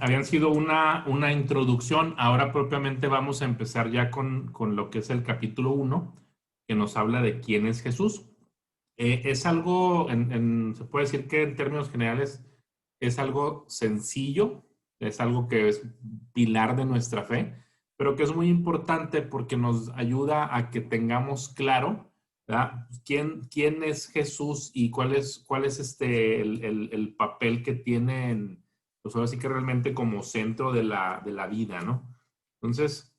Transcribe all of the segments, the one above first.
Habían sido una introducción. Ahora propiamente vamos a empezar ya con lo que es el capítulo 1, que nos habla de quién es Jesús. Es algo, se puede decir que en términos generales es algo sencillo, es algo que es pilar de nuestra fe, pero que es muy importante porque nos ayuda a que tengamos claro, ¿verdad? ¿Quién es Jesús y cuál es el papel que tiene pues ahora sí que realmente como centro de la vida, ¿no? Entonces,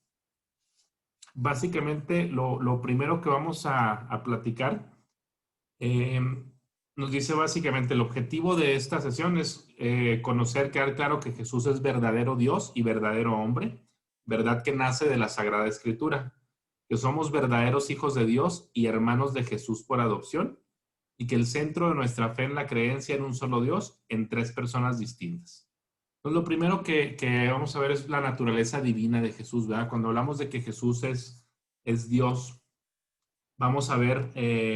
básicamente lo primero que vamos a platicar eh, nos dice básicamente el objetivo de esta sesión es conocer, quedar claro que Jesús es verdadero Dios y verdadero hombre, verdad que nace de la Sagrada Escritura, que somos verdaderos hijos de Dios y hermanos de Jesús por adopción, y que el centro de nuestra fe es la creencia en un solo Dios en tres personas distintas. Entonces, lo primero que vamos a ver es la naturaleza divina de Jesús, ¿verdad? Cuando hablamos de que Jesús es Dios, vamos a ver,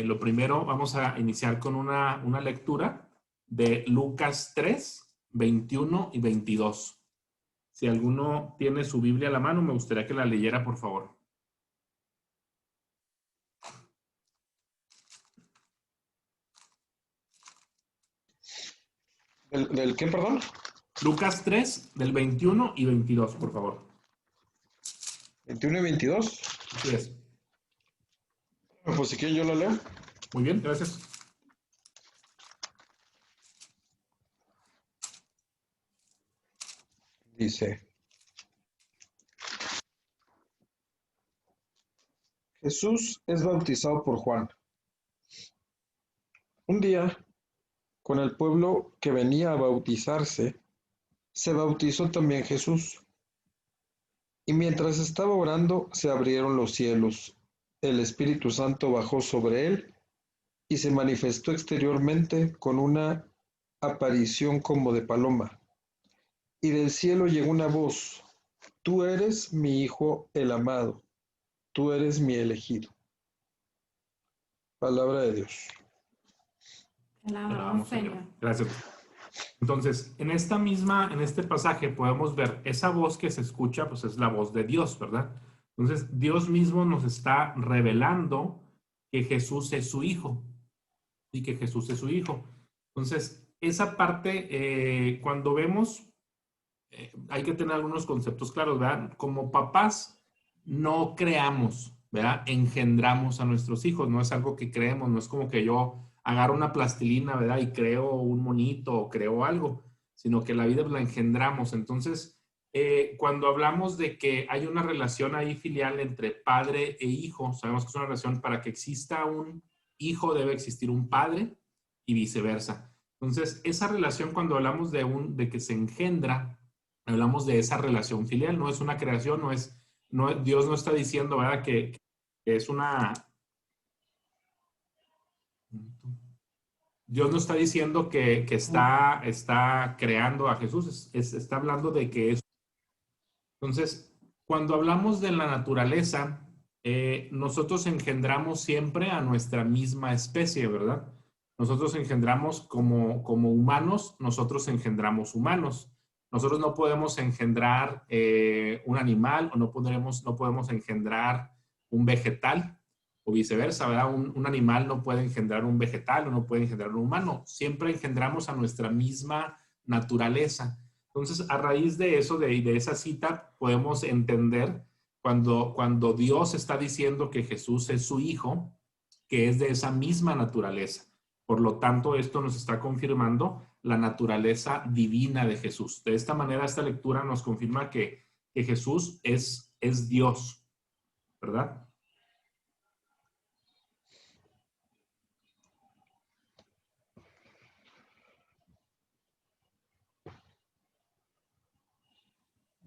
lo primero, vamos a iniciar con una lectura de Lucas 3, 21 y 22. Si alguno tiene su Biblia a la mano, me gustaría que la leyera, por favor. ¿Del qué, perdón? Lucas 3, del 21 y 22, por favor. 21 y 22. Así es. Pues si quieren yo lo leo. Muy bien, gracias. Dice, Jesús es bautizado por Juan. Un día, con el pueblo que venía a bautizarse, se bautizó también Jesús. Y mientras estaba orando, se abrieron los cielos. El Espíritu Santo bajó sobre él y se manifestó exteriormente con una aparición como de paloma. Y del cielo llegó una voz: Tú eres mi Hijo el amado, tú eres mi elegido. Palabra de Dios. Alabamos, Señor. Gracias. Entonces, en este pasaje podemos ver esa voz que se escucha, pues es la voz de Dios, ¿verdad? Entonces, Dios mismo nos está revelando que Jesús es su Hijo y que Jesús es su Hijo. Entonces, esa parte, cuando vemos, hay que tener algunos conceptos claros, ¿verdad? Como papás, no creamos, ¿verdad? Engendramos a nuestros hijos, no es algo que creemos, no es como que yo agarro una plastilina, ¿verdad? Y creo un monito o creo algo, sino que la vida la engendramos. Entonces, cuando hablamos de que hay una relación ahí filial entre padre e hijo, sabemos que es una relación para que exista un hijo debe existir un padre y viceversa. Entonces, esa relación cuando hablamos de que se engendra, hablamos de esa relación filial, no es una creación, Dios no está diciendo, ¿verdad? Que es una... Dios no está diciendo que está creando a Jesús, está hablando de que es... Entonces, cuando hablamos de la naturaleza, nosotros engendramos siempre a nuestra misma especie, ¿verdad? Nosotros engendramos como humanos, nosotros engendramos humanos. Nosotros no podemos engendrar un animal o no podemos engendrar un vegetal o viceversa, ¿verdad? Un animal no puede engendrar un vegetal o no puede engendrar un humano. Siempre engendramos a nuestra misma naturaleza. Entonces, a raíz de eso, de esa cita, podemos entender cuando Dios está diciendo que Jesús es su Hijo, que es de esa misma naturaleza. Por lo tanto, esto nos está confirmando la naturaleza divina de Jesús. De esta manera, esta lectura nos confirma que Jesús es Dios, ¿verdad?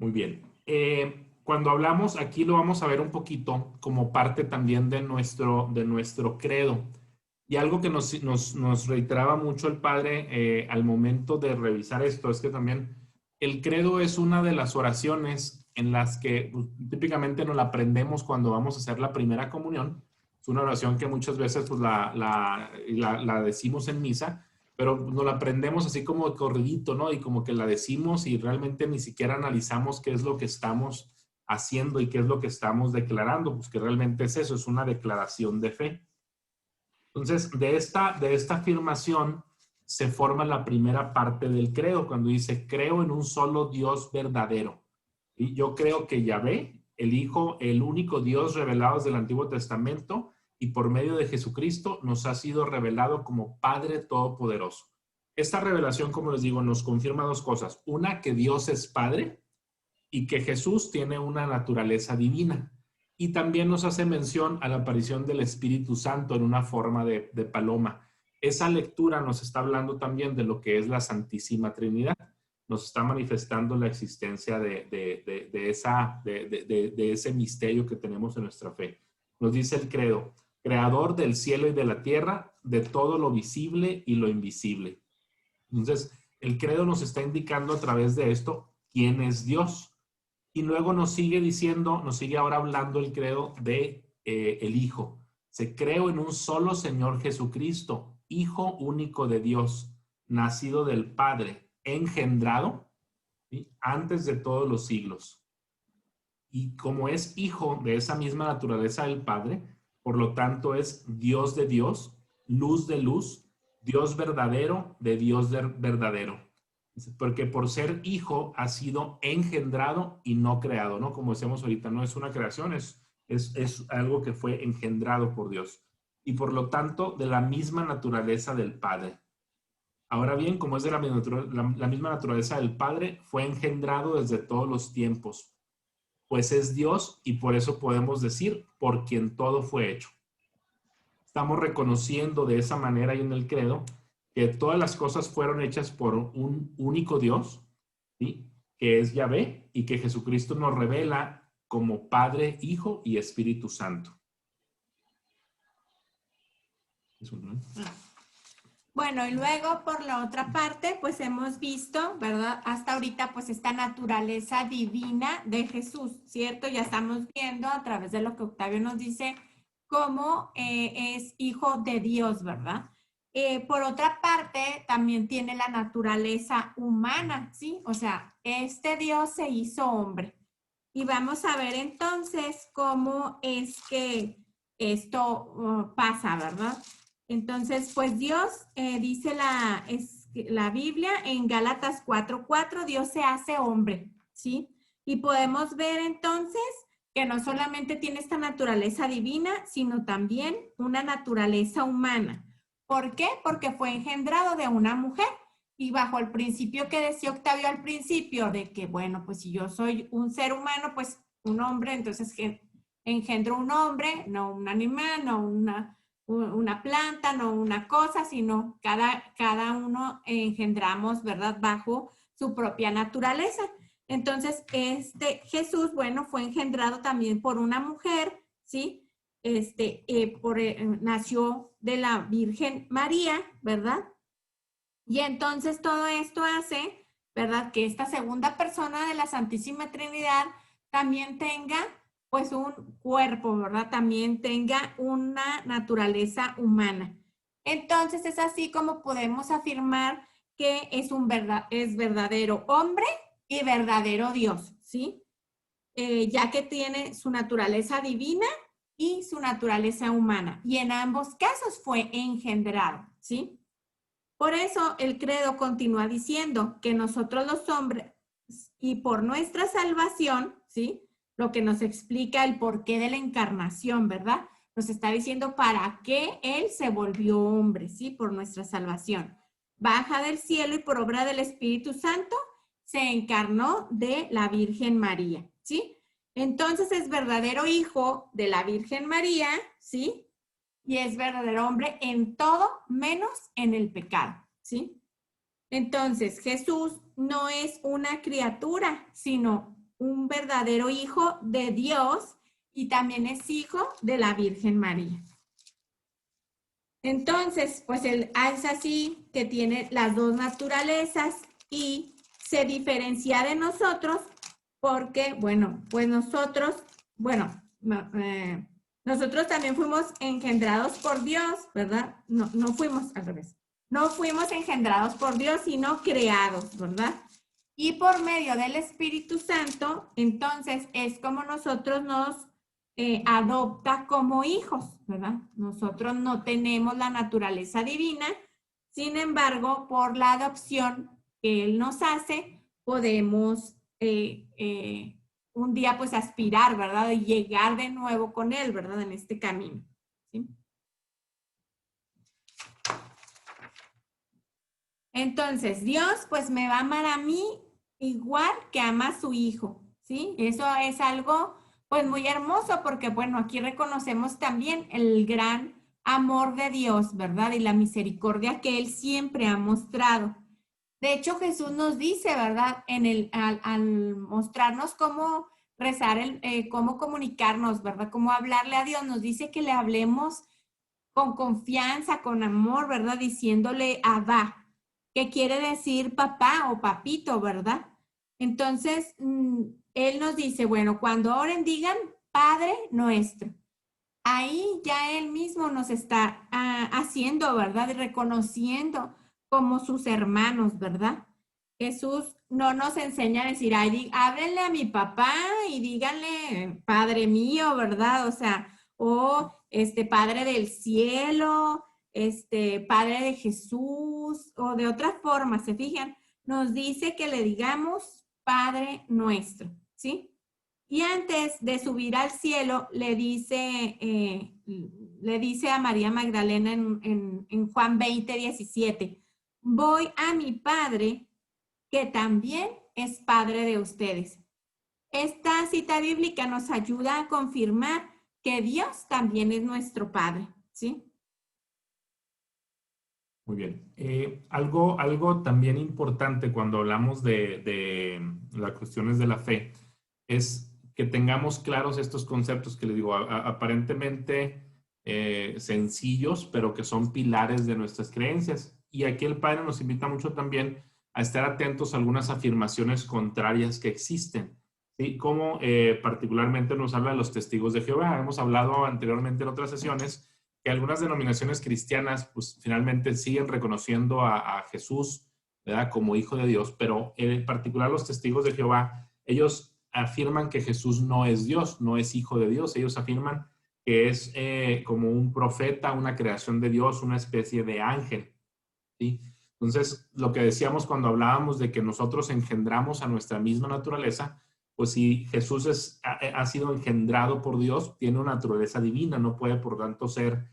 Muy bien. Cuando hablamos, aquí lo vamos a ver un poquito como parte también de nuestro credo. Y algo que nos reiteraba mucho el padre al momento de revisar esto es que también el credo es una de las oraciones en las que pues, típicamente nos la aprendemos cuando vamos a hacer la primera comunión. Es una oración que muchas veces pues, la decimos en misa, pero nos la aprendemos así como corridito, ¿no? Y como que la decimos y realmente ni siquiera analizamos qué es lo que estamos haciendo y qué es lo que estamos declarando, pues que realmente es eso, es una declaración de fe. Entonces, de esta afirmación se forma la primera parte del credo, cuando dice, creo en un solo Dios verdadero. Y yo creo que Yahvé, el Hijo, el único Dios revelado desde el Antiguo Testamento, y por medio de Jesucristo nos ha sido revelado como Padre Todopoderoso. Esta revelación, como les digo, nos confirma dos cosas. Una, que Dios es Padre y que Jesús tiene una naturaleza divina. Y también nos hace mención a la aparición del Espíritu Santo en una forma de paloma. Esa lectura nos está hablando también de lo que es la Santísima Trinidad. Nos está manifestando la existencia de ese misterio que tenemos en nuestra fe. Nos dice el credo, creador del cielo y de la tierra, de todo lo visible y lo invisible. Entonces, el credo nos está indicando a través de esto quién es Dios. Y luego nos sigue diciendo, nos sigue ahora hablando el credo de el Hijo. Se creo en un solo Señor Jesucristo, Hijo único de Dios, nacido del Padre, engendrado, ¿sí?, antes de todos los siglos. Y como es hijo de esa misma naturaleza del Padre, por lo tanto es Dios de Dios, luz de luz, Dios verdadero de Dios verdadero. Porque por ser hijo ha sido engendrado y no creado, ¿no? Como decíamos ahorita, no es una creación, es algo que fue engendrado por Dios. Y por lo tanto, de la misma naturaleza del Padre. Ahora bien, como es de la misma naturaleza del Padre, fue engendrado desde todos los tiempos, pues es Dios y por eso podemos decir, por quien todo fue hecho. Estamos reconociendo de esa manera y en el credo que todas las cosas fueron hechas por un único Dios, ¿sí?, que es Yahvé, y que Jesucristo nos revela como Padre, Hijo y Espíritu Santo. Eso, ¿no? Bueno, y luego por la otra parte, pues hemos visto, ¿verdad? Hasta ahorita, pues esta naturaleza divina de Jesús, ¿cierto? Ya estamos viendo a través de lo que Octavio nos dice, cómo es hijo de Dios, ¿verdad? Por otra parte, también tiene la naturaleza humana, ¿sí? O sea, este Dios se hizo hombre. Y vamos a ver entonces cómo es que esto pasa, ¿verdad? Entonces, pues Dios, dice la Biblia en Gálatas 4:4, Dios se hace hombre, ¿sí? Y podemos ver entonces que no solamente tiene esta naturaleza divina, sino también una naturaleza humana. ¿Por qué? Porque fue engendrado de una mujer. Y bajo el principio que decía Octavio al principio, de que, bueno, pues si yo soy un ser humano, pues un hombre, entonces engendro un hombre, no un animal, no una planta, no una cosa, sino cada uno engendramos, ¿verdad?, bajo su propia naturaleza. Entonces, Jesús, bueno, fue engendrado también por una mujer, ¿sí? Nació de la Virgen María, ¿verdad? Y entonces todo esto hace, ¿verdad?, que esta segunda persona de la Santísima Trinidad también tenga, pues, un cuerpo, ¿verdad? También tenga una naturaleza humana. Entonces es así como podemos afirmar que es verdadero hombre y verdadero Dios, ¿sí? Ya que tiene su naturaleza divina y su naturaleza humana. Y en ambos casos fue engendrado, ¿sí? Por eso el credo continúa diciendo que nosotros los hombres y por nuestra salvación, ¿sí?, lo que nos explica el porqué de la encarnación, ¿verdad? Nos está diciendo para qué Él se volvió hombre, ¿sí?, por nuestra salvación. Baja del cielo y por obra del Espíritu Santo se encarnó de la Virgen María, ¿sí? Entonces es verdadero hijo de la Virgen María, ¿sí?, y es verdadero hombre en todo menos en el pecado, ¿sí? Entonces, Jesús no es una criatura, sino un verdadero hijo de Dios y también es hijo de la Virgen María. Entonces, pues él es así que tiene las dos naturalezas y se diferencia de nosotros porque, bueno, pues nosotros también fuimos engendrados por Dios, ¿verdad? No fuimos al revés. No fuimos engendrados por Dios, sino creados, ¿verdad? Y por medio del Espíritu Santo, entonces es como nosotros nos adopta como hijos, ¿verdad? Nosotros no tenemos la naturaleza divina, sin embargo, por la adopción que Él nos hace, podemos un día pues aspirar, ¿verdad? Y llegar de nuevo con Él, ¿verdad? En este camino, ¿sí? Entonces, Dios pues me va a amar a mí igual que ama a su hijo, ¿sí? Eso es algo pues muy hermoso porque bueno, aquí reconocemos también el gran amor de Dios, ¿verdad? Y la misericordia que Él siempre ha mostrado. De hecho, Jesús nos dice, ¿verdad? Al mostrarnos cómo rezar, cómo comunicarnos, ¿verdad? Cómo hablarle a Dios, nos dice que le hablemos con confianza, con amor, ¿verdad? Diciéndole Abba, que quiere decir papá o papito, ¿verdad? Entonces, Él nos dice, bueno, cuando oren digan Padre nuestro. Ahí ya Él mismo nos está haciendo, ¿verdad? Y reconociendo como sus hermanos, ¿verdad? Jesús no nos enseña a decir, ay, háblenle a mi papá y díganle, Padre mío, ¿verdad? O sea, o Padre del cielo, Padre de Jesús, o de otra forma, ¿se fijan? Nos dice que le digamos Padre nuestro, ¿sí? Y antes de subir al cielo, le dice a María Magdalena en Juan 20:17, voy a mi Padre, que también es Padre de ustedes. Esta cita bíblica nos ayuda a confirmar que Dios también es nuestro Padre, ¿sí? Muy bien. Algo también importante cuando hablamos de las cuestiones de la fe es que tengamos claros estos conceptos que les digo, aparentemente sencillos, pero que son pilares de nuestras creencias. Y aquí el Padre nos invita mucho también a estar atentos a algunas afirmaciones contrarias que existen, ¿sí? Como particularmente nos habla de los testigos de Jehová. Hemos hablado anteriormente en otras sesiones que algunas denominaciones cristianas pues finalmente siguen reconociendo a Jesús, ¿verdad? Como hijo de Dios, pero en particular los testigos de Jehová, ellos afirman que Jesús no es Dios, no es hijo de Dios. Ellos afirman que es como un profeta, una creación de Dios, una especie de ángel, ¿sí? Entonces, lo que decíamos cuando hablábamos de que nosotros engendramos a nuestra misma naturaleza, pues si Jesús ha sido engendrado por Dios, tiene una naturaleza divina, no puede por tanto ser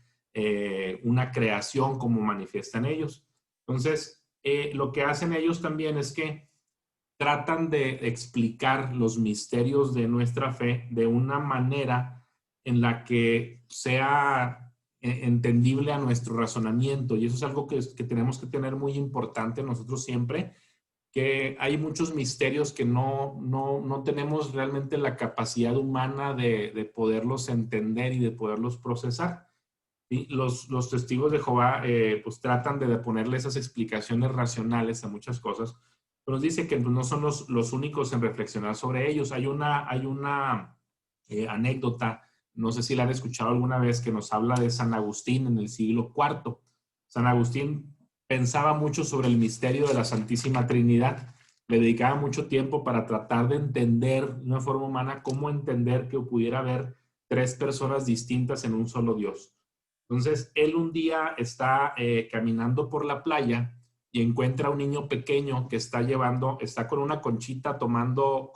una creación como manifiestan ellos. Entonces, lo que hacen ellos también es que tratan de explicar los misterios de nuestra fe de una manera en la que sea entendible a nuestro razonamiento. Y eso es algo que tenemos que tener muy importante nosotros siempre, que hay muchos misterios que no tenemos realmente la capacidad humana de poderlos entender y de poderlos procesar. ¿Sí? Los testigos de Jehová pues tratan de ponerle esas explicaciones racionales a muchas cosas, pero nos dice que no son los únicos en reflexionar sobre ellos. Hay una anécdota, no sé si la han escuchado alguna vez, que nos habla de San Agustín en el siglo IV. San Agustín pensaba mucho sobre el misterio de la Santísima Trinidad. Le dedicaba mucho tiempo para tratar de entender de una forma humana cómo entender que pudiera haber tres personas distintas en un solo Dios. Entonces, él un día está caminando por la playa y encuentra a un niño pequeño que está con una conchita tomando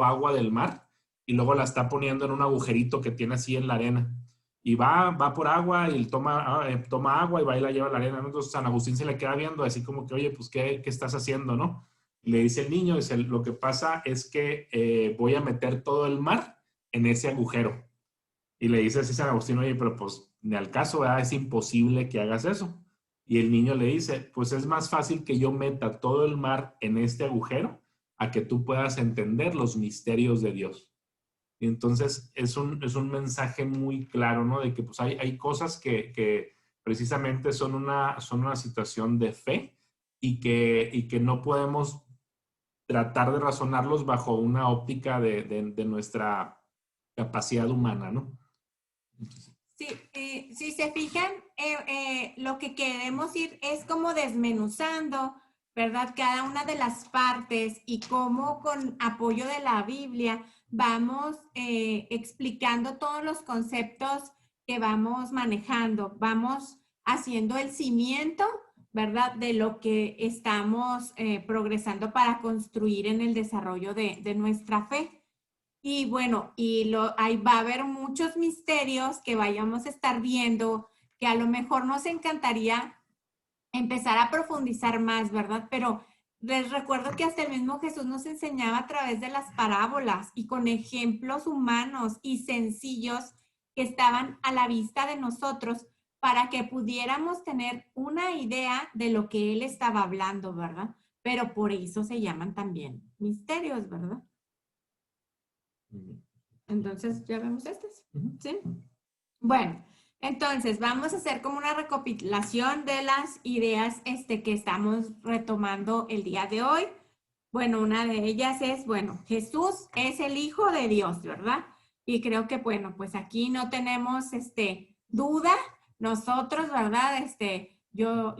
agua del mar y luego la está poniendo en un agujerito que tiene así en la arena. Y va por agua y toma agua y va y la lleva a la arena, ¿no? Entonces San Agustín se le queda viendo así como que, oye, pues, ¿qué estás haciendo, no? Y le dice el niño, lo que pasa es que voy a meter todo el mar en ese agujero. Y le dice así San Agustín, oye, pero pues ni al caso, ¿verdad? Es imposible que hagas eso. Y el niño le dice, pues es más fácil que yo meta todo el mar en este agujero a que tú puedas entender los misterios de Dios. Y entonces es un mensaje muy claro, ¿no? De que pues hay cosas que precisamente son una situación de fe y que no podemos tratar de razonarlos bajo una óptica de nuestra capacidad humana, ¿no? Sí, si se fijan, lo que queremos ir es como desmenuzando, ¿verdad? Cada una de las partes y cómo con apoyo de la Biblia vamos explicando todos los conceptos que vamos manejando. Vamos haciendo el cimiento, ¿verdad? De lo que estamos progresando para construir en el desarrollo de nuestra fe. Y bueno, ahí va a haber muchos misterios que vayamos a estar viendo, que a lo mejor nos encantaría empezar a profundizar más, ¿verdad? Pero les recuerdo que hasta el mismo Jesús nos enseñaba a través de las parábolas y con ejemplos humanos y sencillos que estaban a la vista de nosotros para que pudiéramos tener una idea de lo que él estaba hablando, ¿verdad? Pero por eso se llaman también misterios, ¿verdad? Entonces, ¿ya vemos estos? ¿Sí? Bueno, entonces vamos a hacer como una recopilación de las ideas que estamos retomando el día de hoy. Bueno, una de ellas es, bueno, Jesús es el Hijo de Dios, ¿verdad? Y creo que, bueno, pues aquí no tenemos duda nosotros, ¿verdad? Yo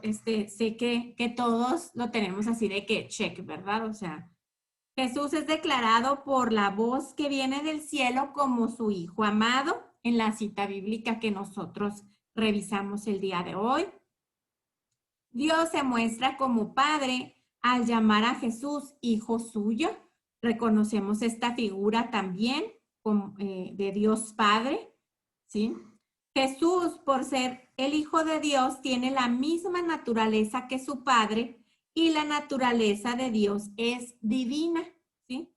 sé que todos lo tenemos así de que check, ¿verdad? O sea, Jesús es declarado por la voz que viene del cielo como su Hijo amado en la cita bíblica que nosotros revisamos el día de hoy. Dios se muestra como Padre al llamar a Jesús Hijo suyo. Reconocemos esta figura también de Dios Padre, ¿sí? Jesús, por ser el Hijo de Dios, tiene la misma naturaleza que su Padre y la naturaleza de Dios es divina, ¿sí?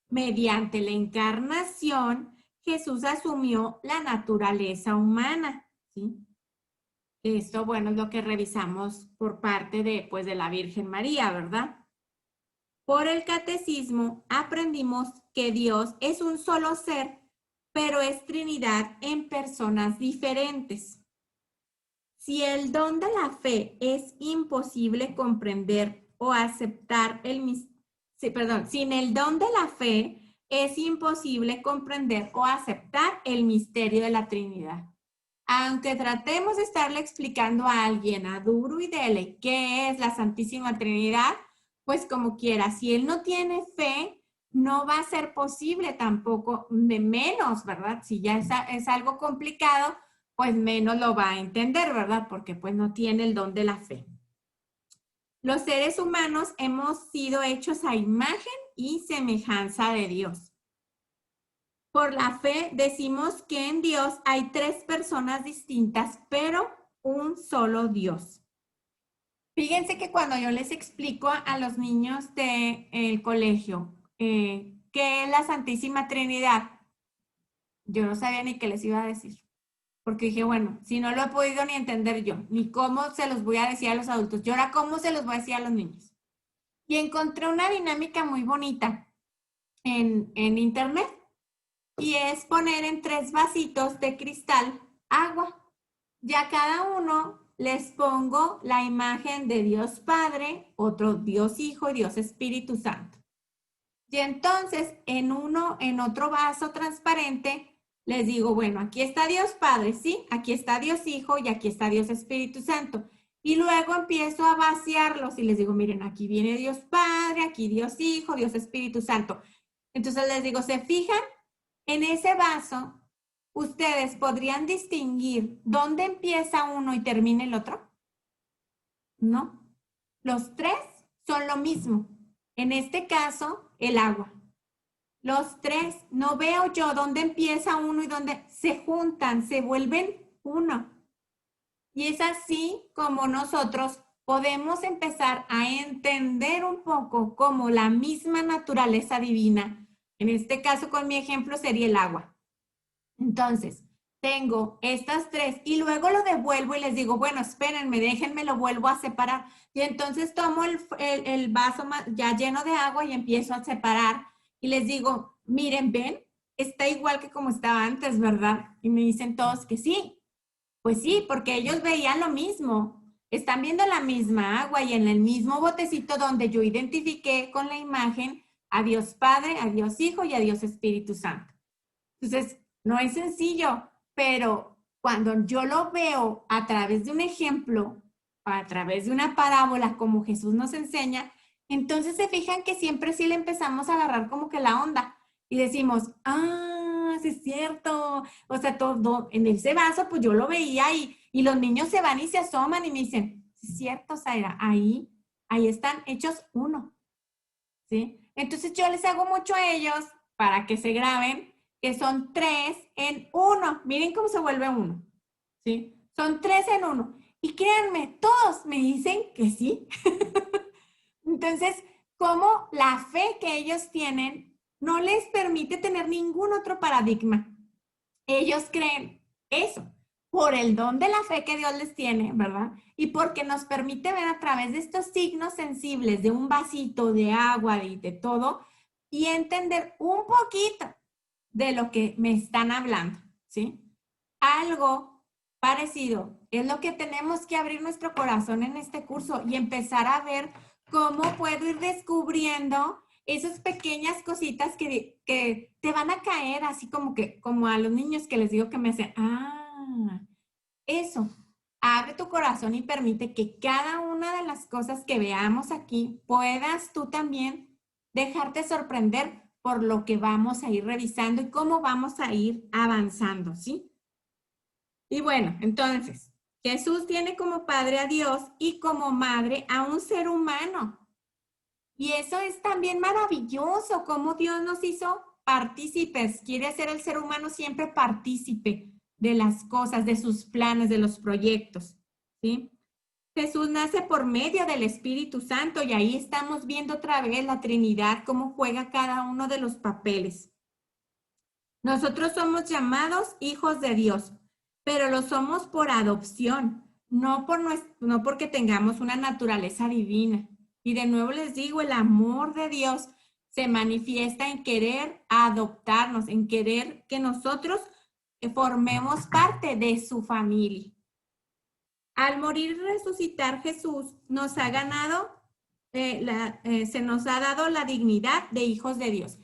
Mediante la encarnación, Jesús asumió la naturaleza humana, ¿sí? Esto, bueno, es lo que revisamos por parte de la Virgen María, ¿verdad? Por el catecismo aprendimos que Dios es un solo ser, pero es Trinidad en personas diferentes. Si el don de la fe es imposible comprender o aceptar sin el don de la fe es imposible comprender o aceptar el misterio de la Trinidad. Aunque tratemos de estarle explicando a alguien a duro y dele qué es la Santísima Trinidad, pues como quiera, si él no tiene fe, no va a ser posible tampoco, de menos, ¿verdad? Si ya es algo complicado, pues menos lo va a entender, ¿verdad? Porque pues no tiene el don de la fe. Los seres humanos hemos sido hechos a imagen y semejanza de Dios. Por la fe decimos que en Dios hay tres personas distintas, pero un solo Dios. Fíjense que cuando yo les explico a los niños del colegio qué es la Santísima Trinidad, yo no sabía ni qué les iba a decir. Porque dije, bueno, si no lo he podido ni entender yo, ni cómo se los voy a decir a los adultos, yo ahora cómo se los voy a decir a los niños. Y encontré una dinámica muy bonita en internet y es poner en 3 vasitos de cristal agua. Ya cada uno les pongo la imagen de Dios Padre, otro Dios Hijo y Dios Espíritu Santo. Y entonces en otro vaso transparente les digo, bueno, aquí está Dios Padre, ¿sí? Aquí está Dios Hijo y aquí está Dios Espíritu Santo. Y luego empiezo a vaciarlos y les digo, miren, aquí viene Dios Padre, aquí Dios Hijo, Dios Espíritu Santo. Entonces les digo, ¿se fijan? En ese vaso, ¿ustedes podrían distinguir dónde empieza uno y termina el otro? No. Los 3 son lo mismo. En este caso, el agua. Los 3, no veo yo dónde empieza uno y dónde se juntan, se vuelven uno. Y es así como nosotros podemos empezar a entender un poco cómo la misma naturaleza divina, en este caso con mi ejemplo sería el agua. Entonces, tengo estas 3 y luego lo devuelvo y les digo, bueno, espérenme, déjenme, lo vuelvo a separar. Y entonces tomo el vaso ya lleno de agua y empiezo a separar. Y les digo, miren, ven, está igual que como estaba antes, ¿verdad? Y me dicen todos que sí. Pues sí, porque ellos veían lo mismo. Están viendo la misma agua y en el mismo botecito donde yo identifiqué con la imagen a Dios Padre, a Dios Hijo y a Dios Espíritu Santo. Entonces, no es sencillo, pero cuando yo lo veo a través de un ejemplo, a través de una parábola, como Jesús nos enseña, entonces se fijan que siempre sí le empezamos a agarrar como que la onda y decimos, ah, sí es cierto. O sea, todo en ese vaso, pues yo lo veía y los niños se van y se asoman y me dicen, sí es cierto, Zaira, ahí están hechos uno, ¿sí? Entonces yo les hago mucho a ellos para que se graben que son 3 en 1. Miren cómo se vuelve uno, ¿sí? Son 3 en 1. Y créanme, todos me dicen que sí. Entonces, como la fe que ellos tienen no les permite tener ningún otro paradigma. Ellos creen eso por el don de la fe que Dios les tiene, ¿verdad? Y porque nos permite ver a través de estos signos sensibles de un vasito de agua y de todo y entender un poquito de lo que me están hablando, ¿sí? Algo parecido es lo que tenemos que abrir nuestro corazón en este curso y empezar a ver cómo puedo ir descubriendo esas pequeñas cositas que te van a caer, así como a los niños que les digo que me hacen, eso. Abre tu corazón y permite que cada una de las cosas que veamos aquí puedas tú también dejarte sorprender por lo que vamos a ir revisando y cómo vamos a ir avanzando, ¿sí? Y bueno, entonces, Jesús tiene como padre a Dios y como madre a un ser humano. Y eso es también maravilloso, cómo Dios nos hizo partícipes. Quiere hacer el ser humano siempre partícipe de las cosas, de sus planes, de los proyectos, ¿sí? Jesús nace por medio del Espíritu Santo y ahí estamos viendo otra vez la Trinidad, cómo juega cada uno de los papeles. Nosotros somos llamados hijos de Dios, pero lo somos por adopción, no porque tengamos una naturaleza divina. Y de nuevo les digo, el amor de Dios se manifiesta en querer adoptarnos, en querer que nosotros formemos parte de su familia. Al morir y resucitar, Jesús nos ha ganado, se nos ha dado la dignidad de hijos de Dios.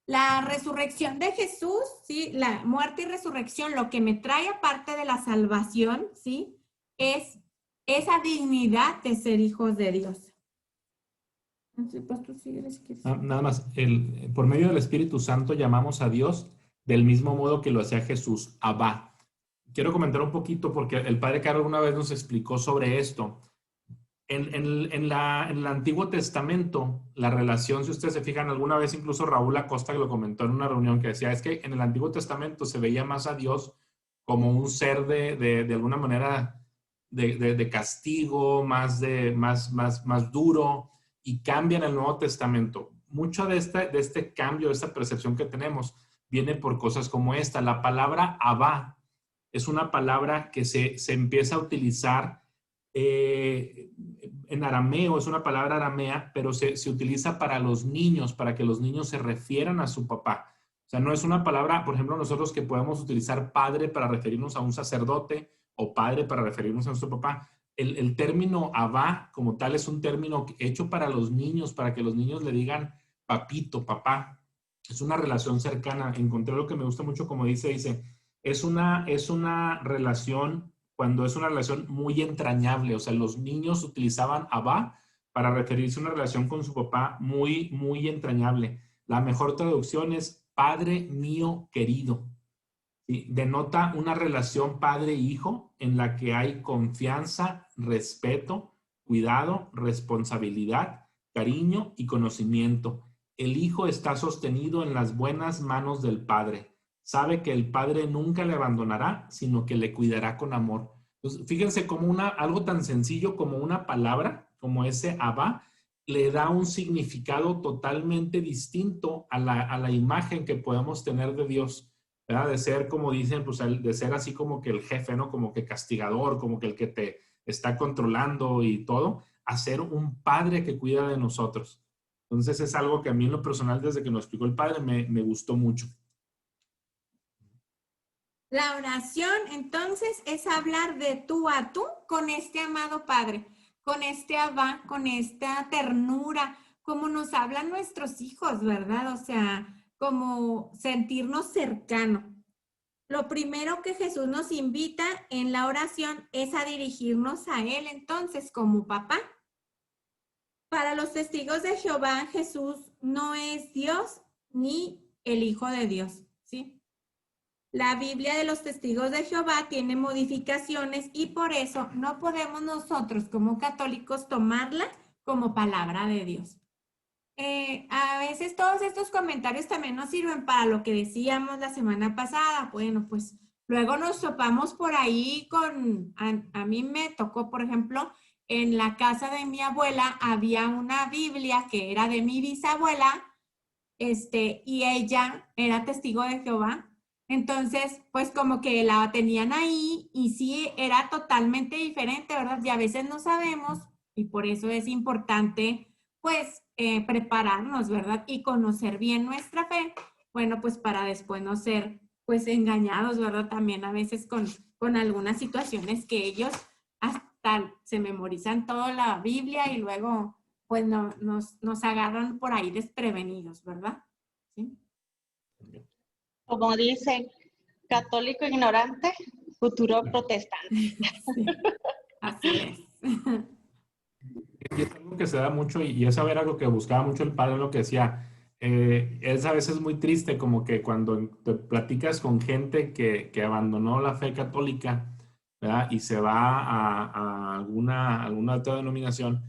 La resurrección de Jesús, ¿sí? La muerte y resurrección, lo que me trae aparte de la salvación, ¿sí? Es esa dignidad de ser hijos de Dios. Nada más, por medio del Espíritu Santo llamamos a Dios del mismo modo que lo hacía Jesús, Abba. Quiero comentar un poquito porque el padre Carlos una vez nos explicó sobre esto. En el Antiguo Testamento, la relación, si ustedes se fijan, alguna vez incluso Raúl Acosta que lo comentó en una reunión que decía, es que en el Antiguo Testamento se veía más a Dios como un ser de alguna manera de castigo, más duro, y cambia en el Nuevo Testamento. Mucho de este cambio, de esta percepción que tenemos, viene por cosas como esta. La palabra Abba es una palabra que se empieza a utilizar en arameo, es una palabra aramea, pero se utiliza para los niños, para que los niños se refieran a su papá. O sea, no es una palabra, por ejemplo, nosotros que podemos utilizar padre para referirnos a un sacerdote o padre para referirnos a nuestro papá. El término Abba como tal es un término hecho para los niños, para que los niños le digan papito, papá. Es una relación cercana. Encontré lo que me gusta mucho, como dice, es una relación, cuando es una relación muy entrañable. O sea, los niños utilizaban Abba para referirse a una relación con su papá muy, muy entrañable. La mejor traducción es Padre mío querido. ¿Sí? Denota una relación padre-hijo en la que hay confianza, respeto, cuidado, responsabilidad, cariño y conocimiento. El hijo está sostenido en las buenas manos del padre. Sabe que el padre nunca le abandonará, sino que le cuidará con amor. Entonces, fíjense cómo algo tan sencillo como una palabra, como ese Abba, le da un significado totalmente distinto a la imagen que podemos tener de Dios, ¿verdad? De ser, como dicen, pues de ser así como que el jefe, ¿no? Como que castigador, como que el que te está controlando y todo, a ser un padre que cuida de nosotros. Entonces es algo que a mí en lo personal, desde que nos explicó el padre, me gustó mucho. La oración, entonces, es hablar de tú a tú con este amado Padre, con este Abba, con esta ternura, como nos hablan nuestros hijos, ¿verdad? O sea, como sentirnos cercano. lo primero que Jesús nos invita en la oración es a dirigirnos a Él entonces como papá. Para los testigos de Jehová, Jesús no es Dios ni el Hijo de Dios, ¿sí? La Biblia de los testigos de Jehová tiene modificaciones y por eso no podemos nosotros como católicos tomarla como palabra de Dios. A veces todos estos comentarios también nos sirven para lo que decíamos la semana pasada. Bueno, pues luego nos topamos por ahí a mí me tocó, por ejemplo, en la casa de mi abuela había una Biblia que era de mi bisabuela, y ella era testigo de Jehová. Entonces, pues como que la tenían ahí y sí, era totalmente diferente, ¿verdad? Y a veces no sabemos y por eso es importante, pues, prepararnos, ¿verdad? Y conocer bien nuestra fe, bueno, pues para después no ser, pues, engañados, ¿verdad? También a veces con algunas situaciones que ellos hasta se memorizan toda la Biblia y luego, pues, no, nos agarran por ahí desprevenidos, ¿verdad? ¿Sí? Como dicen, católico ignorante, futuro protestante. Sí, así es. Y es algo que se da mucho y es saber algo que buscaba mucho el padre, lo que decía, es a veces muy triste como que cuando te platicas con gente que abandonó la fe católica, ¿verdad? Y se va a alguna otra denominación,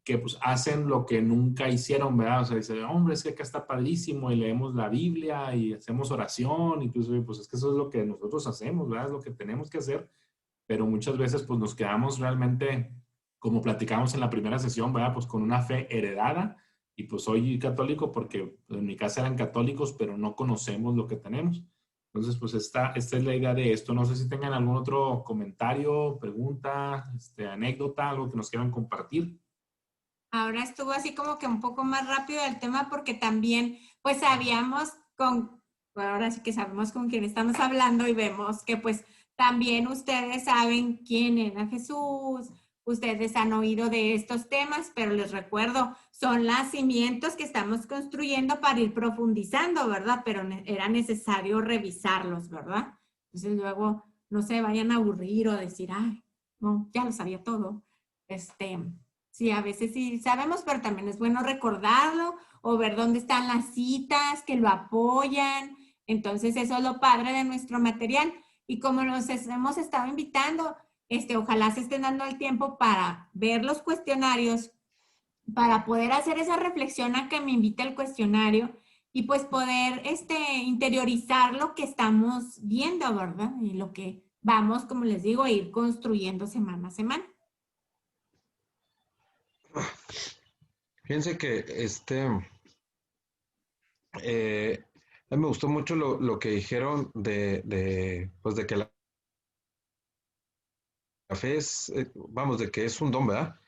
que pues hacen lo que nunca hicieron, ¿verdad? O sea, dice, hombre, es que acá está padrísimo y leemos la Biblia y hacemos oración y pues es que eso es lo que nosotros hacemos, ¿verdad? Es lo que tenemos que hacer, pero muchas veces pues nos quedamos realmente, como platicamos en la primera sesión, ¿verdad? Pues con una fe heredada y pues soy católico porque en mi casa eran católicos, pero no conocemos lo que tenemos. Entonces, pues esta es la idea de esto. No sé si tengan algún otro comentario, pregunta, anécdota, algo que nos quieran compartir. Ahora estuvo así como que un poco más rápido el tema porque también pues ahora sí que sabemos con quién estamos hablando y vemos que pues también ustedes saben quién era Jesús, ustedes han oído de estos temas, pero les recuerdo, son los cimientos que estamos construyendo para ir profundizando, ¿verdad? Pero era necesario revisarlos, ¿verdad? Entonces luego no se vayan a aburrir o decir, ay, no, ya lo sabía todo. Sí, a veces sí sabemos, pero también es bueno recordarlo o ver dónde están las citas que lo apoyan. Entonces, eso es lo padre de nuestro material. Y como los hemos estado invitando, ojalá se estén dando el tiempo para ver los cuestionarios, para poder hacer esa reflexión a que me invite el cuestionario y pues poder interiorizar lo que estamos viendo, ¿verdad? Y lo que vamos, como les digo, a ir construyendo semana a semana. Fíjense que a mí me gustó mucho lo que dijeron pues de que la fe es, vamos, de que es un don, ¿verdad?